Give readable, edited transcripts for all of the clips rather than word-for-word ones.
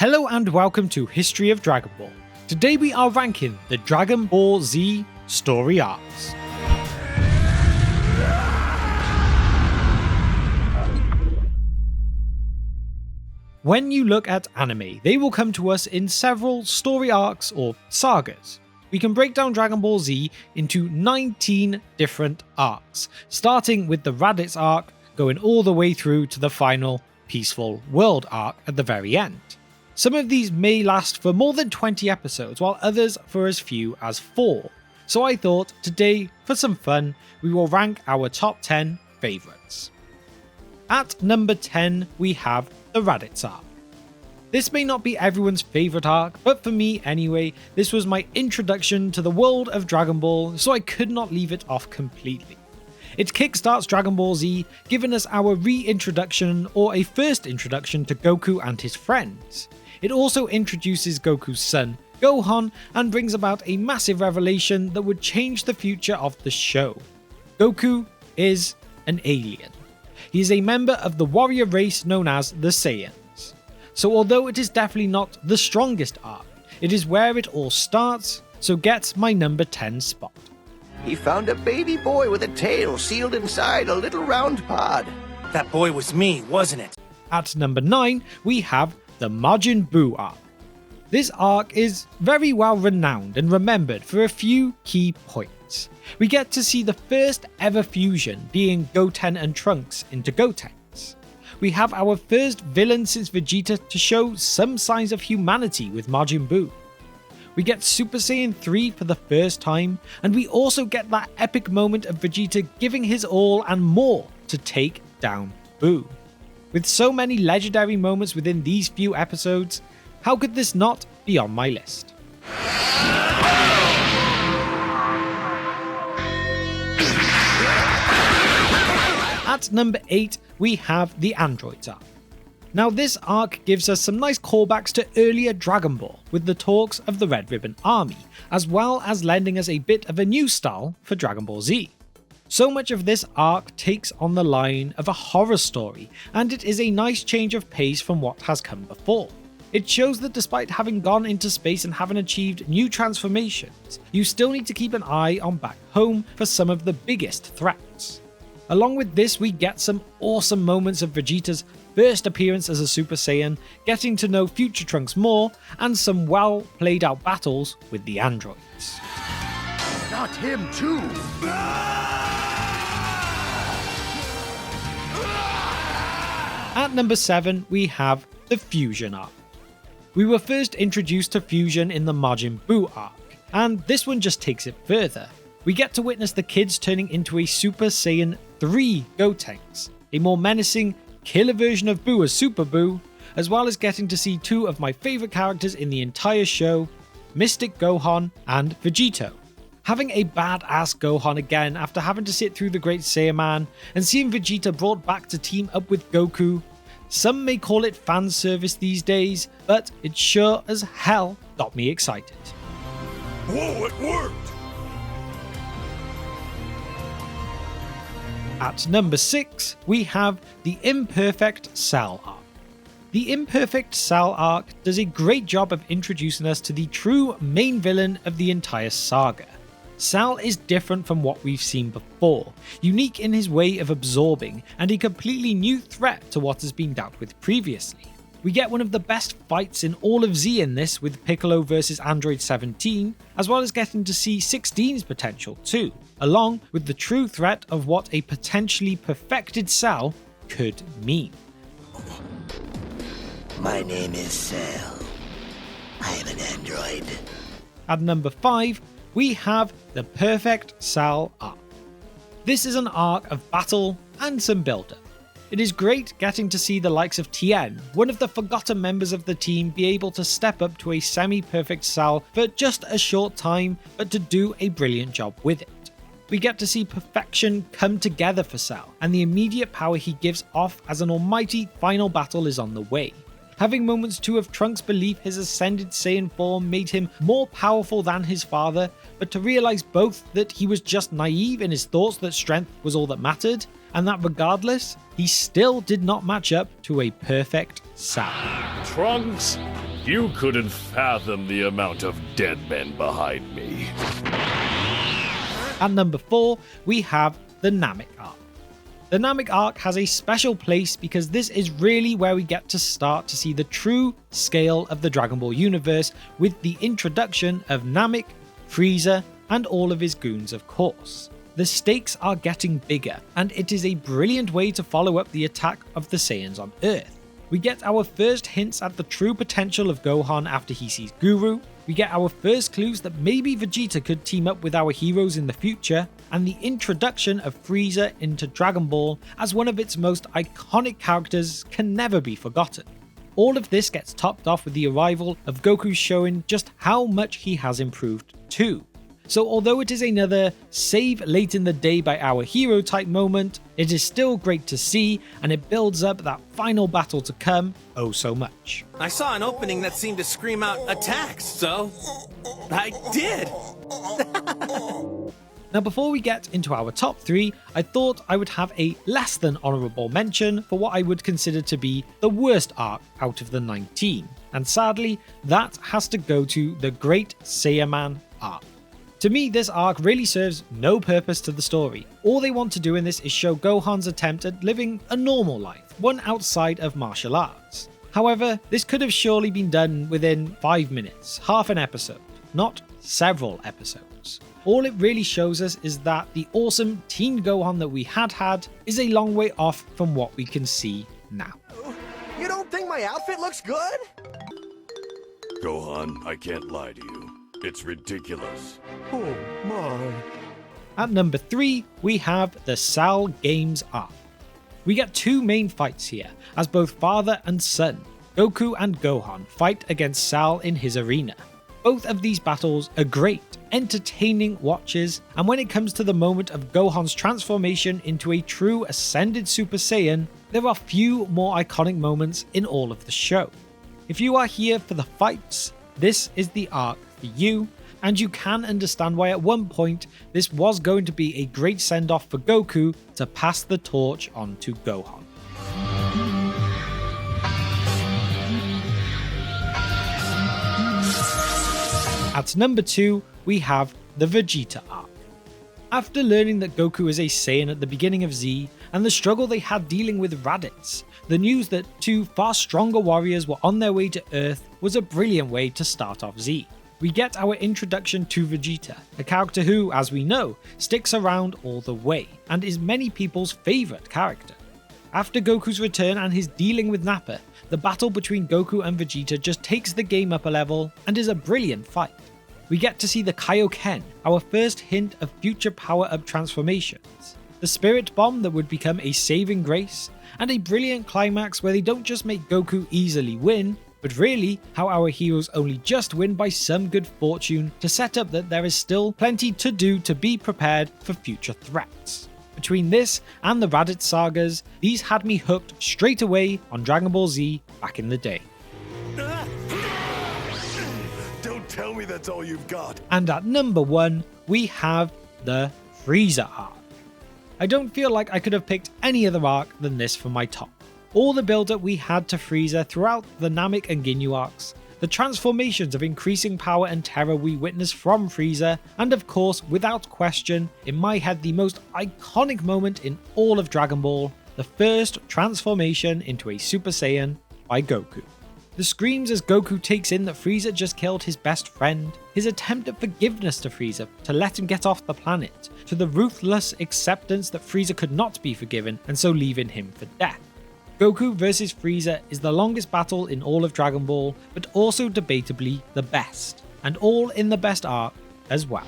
Hello and welcome to History of Dragon Ball. Today we are ranking the Dragon Ball Z story arcs. When you look at anime, they will come to us in several story arcs or sagas. We can break down Dragon Ball Z into 19 different arcs, starting with the Raditz Arc, going all the way through to the final Peaceful World arc at the very end. Some of these may last for more than 20 episodes, while others for as few as 4. So I thought today, for some fun, we will rank our top 10 favourites. At number 10, we have the Raditz Arc. This may not be everyone's favourite arc, but for me anyway, this was my introduction to the world of Dragon Ball, so I could not leave it off completely. It kickstarts Dragon Ball Z, giving us our reintroduction or a first introduction to Goku and his friends. It also introduces Goku's son, Gohan, and brings about a massive revelation that would change the future of the show. Goku is an alien. He is a member of the warrior race known as the Saiyans. So although it is definitely not the strongest arc, it is where it all starts, so get my number 10 spot. He found a baby boy with a tail sealed inside a little round pod. That boy was me, wasn't it? At number 9, we have the Majin Buu Arc. This arc is very well renowned and remembered for a few key points. We get to see the first ever fusion being Goten and Trunks into Gotenks. We have our first villain since Vegeta to show some signs of humanity with Majin Buu. We get Super Saiyan 3 for the first time, and we also get that epic moment of Vegeta giving his all and more to take down Buu. With so many legendary moments within these few episodes, how could this not be on my list? At number 8, we have the Androids Arc. Now this arc gives us some nice callbacks to earlier Dragon Ball, with the talks of the Red Ribbon Army, as well as lending us a bit of a new style for Dragon Ball Z. So much of this arc takes on the line of a horror story, and it is a nice change of pace from what has come before. It shows that despite having gone into space and having achieved new transformations, you still need to keep an eye on back home for some of the biggest threats. Along with this, we get some awesome moments of Vegeta's first appearance as a Super Saiyan, getting to know future Trunks more, and some well played out battles with the androids. Not him too! At number 7, we have the Fusion Arc. We were first introduced to Fusion in the Majin Buu Arc, and this one just takes it further. We get to witness the kids turning into a Super Saiyan 3 Gotenks, a more menacing, killer version of Buu as Super Buu, as well as getting to see two of my favourite characters in the entire show, Mystic Gohan and Vegito. Having a badass Gohan again after having to sit through the Great Saiyaman, and seeing Vegeta brought back to team up with Goku. Some may call it fan service these days, but it sure as hell got me excited. Whoa, it worked! At number 6, we have the Imperfect Cell Arc. The Imperfect Cell Arc does a great job of introducing us to the true main villain of the entire saga. Cell is different from what we've seen before, unique in his way of absorbing, and a completely new threat to what has been dealt with previously. We get one of the best fights in all of Z in this with Piccolo vs Android 17, as well as getting to see 16's potential too, along with the true threat of what a potentially perfected Cell could mean. My name is Cell. I am an android. At number 5, we have the Perfect Cell Arc. This is an arc of battle and some build-up. It is great getting to see the likes of Tien, one of the forgotten members of the team, be able to step up to a semi-perfect Cell for just a short time, but to do a brilliant job with it. We get to see perfection come together for Cell, and the immediate power he gives off as an almighty final battle is on the way. Having moments too of Trunks believe his ascended Saiyan form made him more powerful than his father, but to realise both that he was just naive in his thoughts that strength was all that mattered, and that regardless, he still did not match up to a perfect Saga. Trunks, You couldn't fathom the amount of dead men behind me. At number 4, we have the Namek Arc. The Namek Arc has a special place because this is really where we get to start to see the true scale of the Dragon Ball universe with the introduction of Namek, Frieza, and all of his goons, of course. The stakes are getting bigger, and it is a brilliant way to follow up the attack of the Saiyans on Earth. We get our first hints at the true potential of Gohan after he sees Guru, we get our first clues that maybe Vegeta could team up with our heroes in the future, and the introduction of Frieza into Dragon Ball as one of its most iconic characters can never be forgotten. All of this gets topped off with the arrival of Goku showing just how much he has improved too. So although it is another save late in the day by our hero type moment, it is still great to see, and it builds up that final battle to come oh so much. I saw an opening that seemed to scream out attacks, so I did. Now before we get into our top 3, I thought I would have a less than honourable mention for what I would consider to be the worst arc out of the 19, and sadly that has to go to the Great Saiyaman arc. To me, this arc really serves no purpose to the story. All they want to do in this is show Gohan's attempt at living a normal life, one outside of martial arts. However, this could have surely been done within 5 minutes, half an episode, not several episodes. All it really shows us is that the awesome Teen Gohan that we had is a long way off from what we can see now. You don't think my outfit looks good? Gohan, I can't lie to you. It's ridiculous. Oh my. At number 3, we have the Cell Games arc. We get 2 main fights here, as both father and son, Goku and Gohan, fight against Cell in his arena. Both of these battles are great, entertaining watches, and when it comes to the moment of Gohan's transformation into a true ascended Super Saiyan, there are few more iconic moments in all of the show. If you are here for the fights, this is the arc for you, and you can understand why at one point this was going to be a great send-off for Goku to pass the torch on to Gohan. At number 2, we have the Vegeta Arc. After learning that Goku is a Saiyan at the beginning of Z, and the struggle they had dealing with Raditz, the news that 2 far stronger warriors were on their way to Earth was a brilliant way to start off Z. We get our introduction to Vegeta, a character who, as we know, sticks around all the way, and is many people's favourite character. After Goku's return and his dealing with Nappa, the battle between Goku and Vegeta just takes the game up a level and is a brilliant fight. We get to see the Kaioken, our first hint of future power-up transformations, the Spirit Bomb that would become a saving grace, and a brilliant climax where they don't just make Goku easily win, but really how our heroes only just win by some good fortune to set up that there is still plenty to do to be prepared for future threats. Between this and the Raditz sagas, these had me hooked straight away on Dragon Ball Z back in the day. Don't tell me that's all you've got. And at number 1, we have the Frieza Arc. I don't feel like I could have picked any other arc than this for my top. All the build-up we had to Frieza throughout the Namek and Ginyu arcs, the transformations of increasing power and terror we witnessed from Frieza, and of course, without question, in my head the most iconic moment in all of Dragon Ball, the first transformation into a Super Saiyan by Goku. The screams as Goku takes in that Frieza just killed his best friend, his attempt at forgiveness to Frieza to let him get off the planet, to the ruthless acceptance that Frieza could not be forgiven and so leaving him for death. Goku vs Frieza is the longest battle in all of Dragon Ball, but also debatably the best, and all in the best arc as well.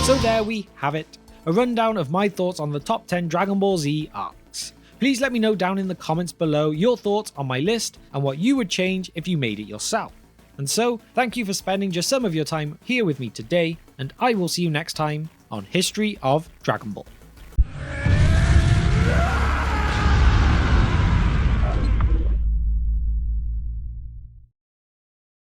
So there we have it, a rundown of my thoughts on the top 10 Dragon Ball Z arcs. Please let me know down in the comments below your thoughts on my list and what you would change if you made it yourself. And so, thank you for spending just some of your time here with me today, and I will see you next time on History of Dragon Ball.